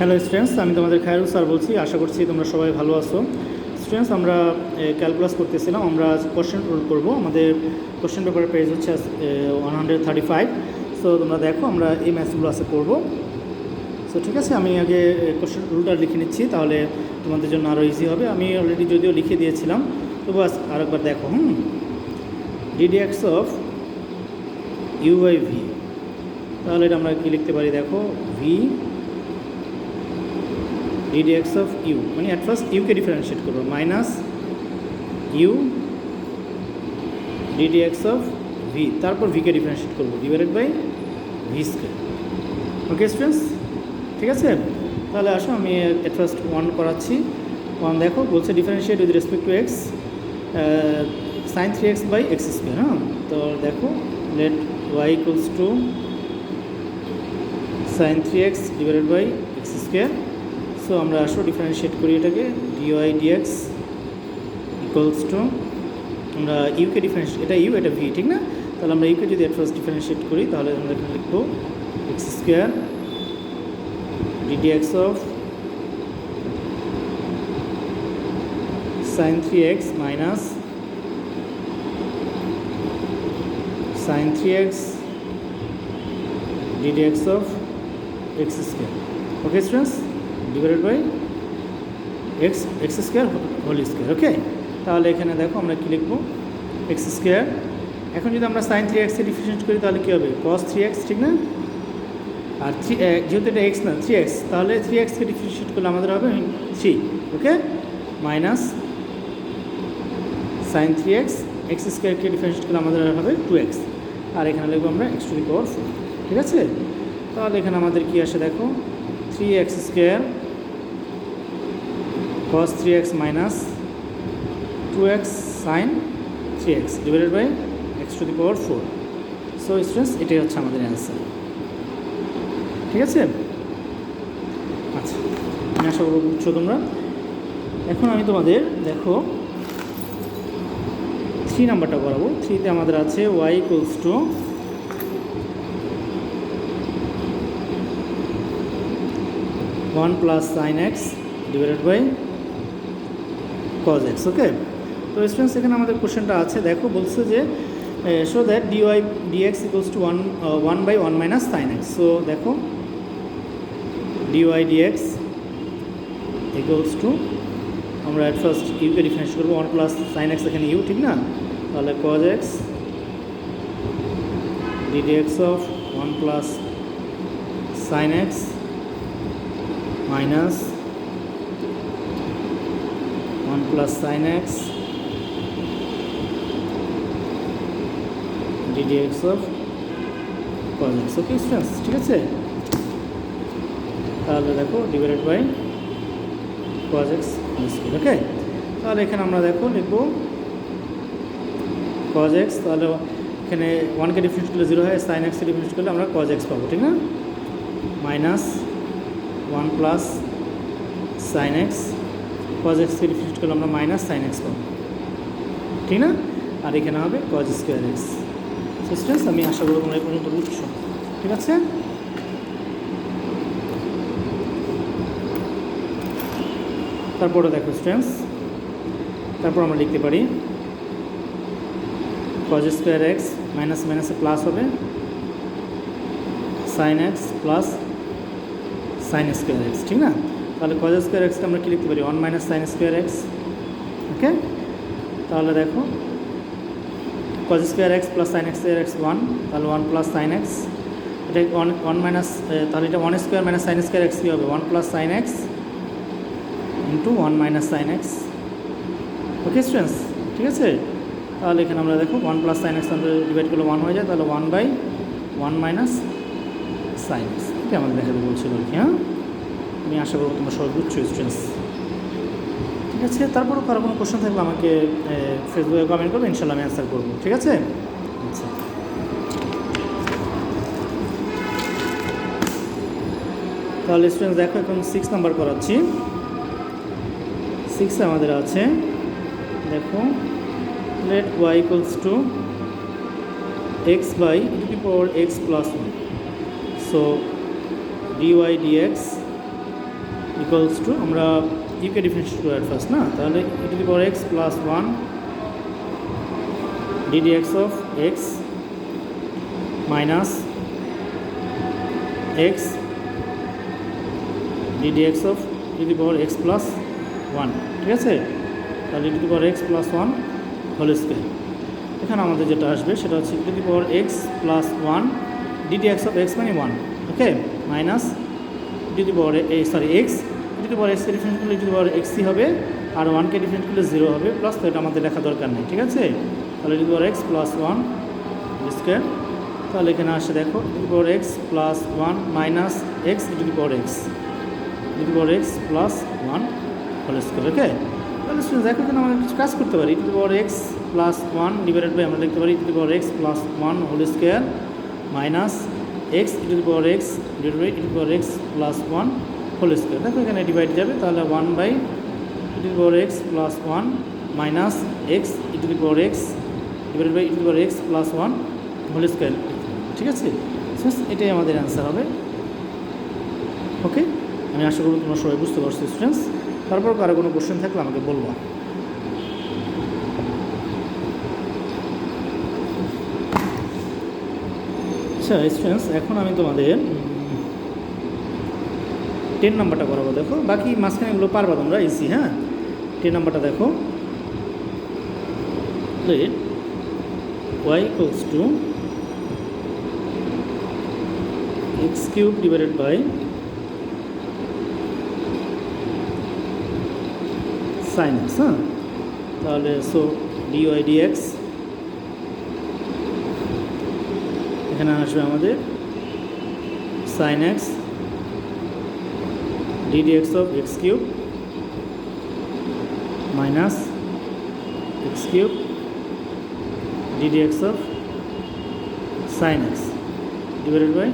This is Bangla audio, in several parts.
হ্যালো স্টুডেন্টস, আমি তোমাদের খায়রুল স্যার বলছি। আশা করছি তোমরা সবাই ভালো আছো। স্টুডেন্টস, আমরা ক্যালকুলাস করতেছিলাম। আমরা কোশ্চেন রুল করব। আমাদের কোশ্চেন পেপারের পেজ হচ্ছে 135। সো তোমরা দেখো, আমরা এই ম্যাথসগুলো আছে করবো। সো ঠিক আছে, আমি আগে কোশ্চেন রুলটা লিখে নিচ্ছি, তাহলে তোমাদের জন্য আরও ইজি হবে। আমি অলরেডি যদিও লিখে দিয়েছিলাম, তবু আরেকবার দেখো। D d x of u by v, তাহলে এটা আমরা কী লিখতে পারি? দেখো, ভি ডিডিএক্স অফ ইউ, মানে অ্যাট ফার্স্ট ইউকে ডিফারেন্সিয়েট করবো, minus u d d x of v, তারপর ভিকে ডিফারেন্সিয়েট করবো, divided by v square. Okay students, ঠিক আছে? তাহলে আসো, আমি অ্যাট ফার্স্ট 1 করাচ্ছি। 1 দেখো, বলছে differentiate with respect to x sine 3x by x square. হ্যাঁ, তো দেখো, let y equals to sine 3x divided by x square. So আমরা আসো ডিফারেন্সিয়েট করি এটাকে, ডিওয়াই ডিএক্স ইকুয়ালস টু, আমরা ইউকে ডিফারেন্সিয়েট, এটা ইউ এটা ভি, ঠিক না? তাহলে আমরা ইউকে যদি অ্যাট ফার্স্ট ডিফারেন্সিয়েট করি, তাহলে আমরা এখানে লিখবো x square d d x of sine 3x minus sine 3x d d x of x square. Okay students, divided by x square whole square. Okay, তাহলে এখানে দেখো আমরা কী লিখবো, এক্স স্কোয়ার। এখন যদি আমরা সাইন 3xকে ডিফারেন্সিয়েট করি, তাহলে কী হবে? কস 3x, ঠিক না? আর যেহেতু এটা এক্স না 3x, তাহলে 3xকে ডিফারেন্সিয়েট করলে আমাদের হবে 3। Okay, minus sine 3x, x স্কোয়ারকে ডিফারেন্সিয়েট করলে আমাদের হবে 2x, আর এখানে লিখবো আমরা x টু দি পাওয়ার 4। ঠিক আছে? তাহলে এখানে আমাদের কী আসে দেখো, 3x square cos 3x minus 2x sine 3x divided by x to the power 4। So students, এটাই হচ্ছে আমাদের অ্যান্সার। ঠিক আছে? আচ্ছা, আমি আশা করবো বুঝছো তোমরা। এখন আমি তোমাদের দেখো 3 নাম্বারটা করাবো। 3তে আমাদের আছে y equals to 1 plus sine x divided by cos x. Okay, তো স্টুডেন্টস, এখানে আমাদের কোশ্চেনটা আছে। দেখো, বলছে যে show that d y d x equals to 1 by 1 minus sine x. So দেখো, ডিওয়াই ডিএক্স ইকুয়ালস টু, আমরা অ্যাট ফার্স্ট ইউকে ডিফারেন্স করবো, 1 প্লাস সাইন এক্স, এখানে ইউ, ঠিক না? তাহলে cos x d d x of 1 plus sine x minus 1 plus sine x d d x of cos x. Okay students, ঠিক আছে? তাহলে দেখো, divided by cos x square. Okay, তাহলে এখানে আমরা দেখো লিখবো কজ এক্স, তাহলে এখানে 1কে ডিফারেন্স করলে 0 হয়, সাইন এক্সকে ডিফারেন্স করলে আমরা কজ এক্স পাবো, ঠিক না? Minus 1 plus sine x, cos এক্সকে ডিফারেন্স করলে আমরা মাইনাস সাইন এক্স পাবো, ঠিক না? আর এখানে হবে কজ স্কোয়ার এক্স। স্টুডেন্টস, আমি আশা করব তোমরা এই পর্যন্ত বুঝছো। ঠিক আছে? তারপরে দেখো স্টুডেন্টস, তারপর আমরা লিখতে পারি কজ স্কোয়ার এক্স মাইনাস মাইনাসে প্লাস হবে, sine x plus sine square x, ঠিক না? তাহলে কজ স্কোয়ার এক্সকে আমরা কী লিখতে পারি? 1 মাইনাস সাইন স্কোয়ার এক্স। ওকে, তাহলে দেখো, cause square x plus sine square x 1, তাহলে 1 প্লাস সাইন এক্স, এটা 1 মাইনাস, তাহলে এটা 1 square minus sine square x কী হবে? 1 plus sine x into 1 minus sine x. Okay students, ঠিক আছে? তাহলে এখানে আমরা দেখো 1 প্লাস সাইন এক্স আমরা ডিভাইড করলে 1 হয়ে যায়, তাহলে 1 বাই 1 মাইনাস সাইন এক্স। এটা আমাদের দেখাতে বলছিল আর কি। হ্যাঁ, আমি আশা করবো তোমরা সবাই বুঝছো স্টুডেন্টস। ঠিক আছে? তারপরও কারো কোনো কোশ্চেন থাকলে আমাকে ফেসবুকে কমেন্ট করবে, ইনশাল্লাহ আমি অ্যান্সার করবো। ঠিক আছে? আচ্ছা, তাহলে স্টুডেন্টস দেখো, এখন 6 নাম্বার করাচ্ছি। 6 আমাদের আছে, দেখো, let y equals to x by e to the power x plus 1. So dy dx equals to আমরা ইউকে ডিফারেন্সিয়েট করে ফার্স্ট না, তাহলে e to the power x plus 1 ddx of x minus x ddx of e to the power x plus 1, ঠিক আছে? তাহলে e to the power x plus 1 whole square. এখানে আমাদের যেটা আসবে সেটা হচ্ছে e to the power x plus 1 ddx of x মানে 1, okay, minus e to the power x e to the power এক্সকে ডিফারেন্স করলে ই টু দি পাওয়ার এক্সই হবে, আর 1কে ডিফারেন্স করলে 0 হবে, প্লাস, তো এটা আমাদের লেখা দরকার নেই, ঠিক আছে? তাহলে e to the power x plus 1 square. তাহলে এখানে আসে দেখো e to the power x plus 1 minus x e to the power x e to the power x plus 1 whole square, okay? তাহলে স্টুডেন্টস দেখো এখানে আমরা কিছু কাজ করতে পারি। E to the power x plus 1 divided by আমরা লিখতে পারি e to the power x plus 1 whole square minus x e to the power x divided by e to the power x plus 1 whole square. দেখো এখানে ডিভাইড যাবে, তাহলে 1 by e to the power x plus 1 minus x e to the power x divided by e to the power x plus 1 whole square, ঠিক আছে? এটাই আমাদের অ্যান্সার হবে, ওকে? আমি আশা করব তোমরা সবাই বুঝতে পারছো স্টুডেন্টস। তারপর কারো কোনো কোশ্চেন থাকলে আমাকে বলবো। আচ্ছা স্টুডেন্টস, এখন আমি তোমাদের 10 নাম্বারটা করাবো। দেখো বাকি মাঝখানে এগুলো পারবা তোমরা ইজি, হ্যাঁ? 10 নাম্বারটা দেখো, let y equals to x cube divided by sin x, হ্যাঁ? তাহলে সো dy dx এখানে আসবে আমাদের sin x ddx of x cube minus x cube ddx of sin x divided by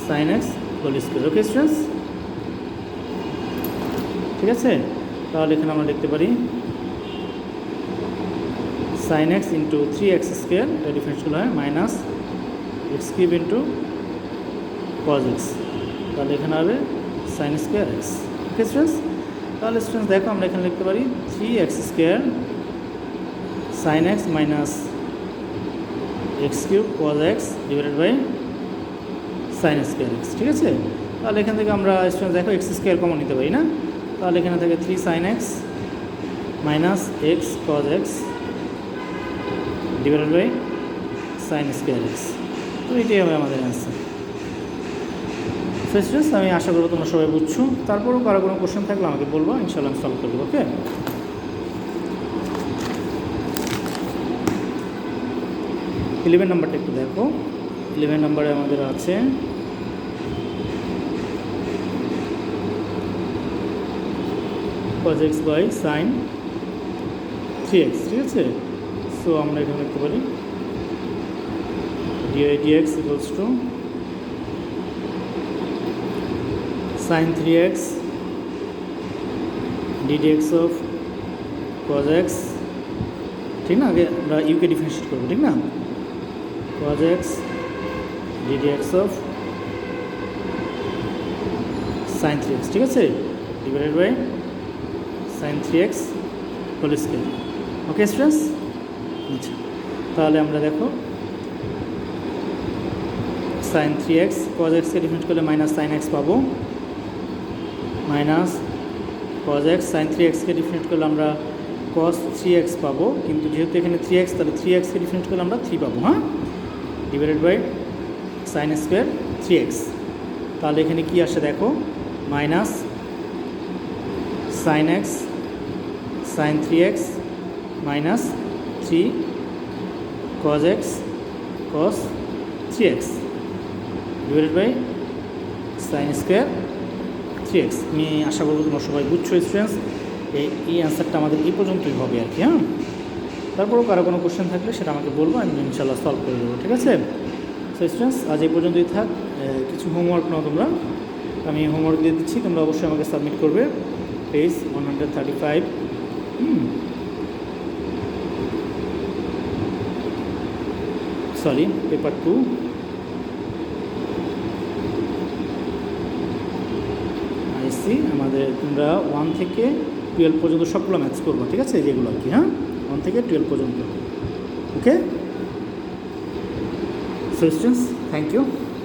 sin x whole square, okay students? ঠিক আছে, তাহলে এখানে আমরা লিখতে পারি sin x into 3x square, এটা ডিফারেন্সিয়াল হয়, minus x cube into cos x, তাহলে এখানে হবে sin square x, okay students? তাহলে স্টুডেন্টস দেখো আমরা এখানে লিখতে পারি 3x square sin x minus x cube cos x divided by sin square x, ঠিক আছে? তাহলে এখান থেকে আমরা স্টুডেন্টস দেখো এক্স স্কোয়ার কমন নিতে পারি না, তাহলে এখানে থেকে 3 sin x minus x cos x divided by sin square x, তো এটাই হবে আমাদের অ্যান্সার। স্টুডেন্টস আমি আশা করবো তোমরা সবাই বুঝছো। তারপরেও কারো কোনো কোশ্চেন থাকলে আমাকে বলবো, ইনশাআল্লাহ আমি সলভ করবো, ওকে? 11 নাম্বারটা একটু দেখো। 11 নাম্বারে আমাদের আছে cos x by sin 3x, ঠিক আছে? সো আমরা এখানে লিখতে পারি dy dx equals two sin 3x ddx of cos x, ঠিক না? আগে আমরা ইউকে ডিফারেন্সিয়েট করবো, ঠিক না? cos x ddx of sin 3x, ঠিক আছে? Divided by sin 3x whole square, okay students? আচ্ছা, তাহলে আমরা দেখো sin 3x cos x কে ডিফারেন্স করলে মাইনাস sin x পাবো, minus cos x sin 3x কে ডিফারেন্স করলে আমরা cos 3x পাবো, কিন্তু যেহেতু এখানে 3x তাহলে 3x কে ডিফারেন্স করলে আমরা 3 পাবো, হ্যাঁ? Divided by sin square 3x, তাহলে এখানে কি আসে দেখো minus sin x sin 3x minus 3 cos x cos 3x divided by sin square 3x। আমি আশা করব তোমরা সবাই বুঝছো স্টুডেন্টস। এই অ্যান্সারটা আমাদের এই পর্যন্তই হবে আর কি, হ্যাঁ? তারপরেও কারো কোনো কোশ্চেন থাকলে সেটা আমাকে বলবো, আমি ইনশাআল্লাহ সলভ করে দেবো, ঠিক আছে? সো স্টুডেন্টস আজ এই পর্যন্তই থাক। কিছু হোমওয়ার্ক নাও তোমরা, আমি হোমওয়ার্ক দিয়ে দিচ্ছি, তোমরা অবশ্যই আমাকে সাবমিট করবে। পেজ 135, সরি পেপার 2, দিচ্ছি, আমাদের তোমরা 1 থেকে 12 পর্যন্ত সবগুলো ম্যাথস করবো, ঠিক আছে, যেগুলো আর কি, হ্যাঁ 1 থেকে 12 পর্যন্ত। ওকে, সো স্টুডেন্টস, থ্যাংক ইউ।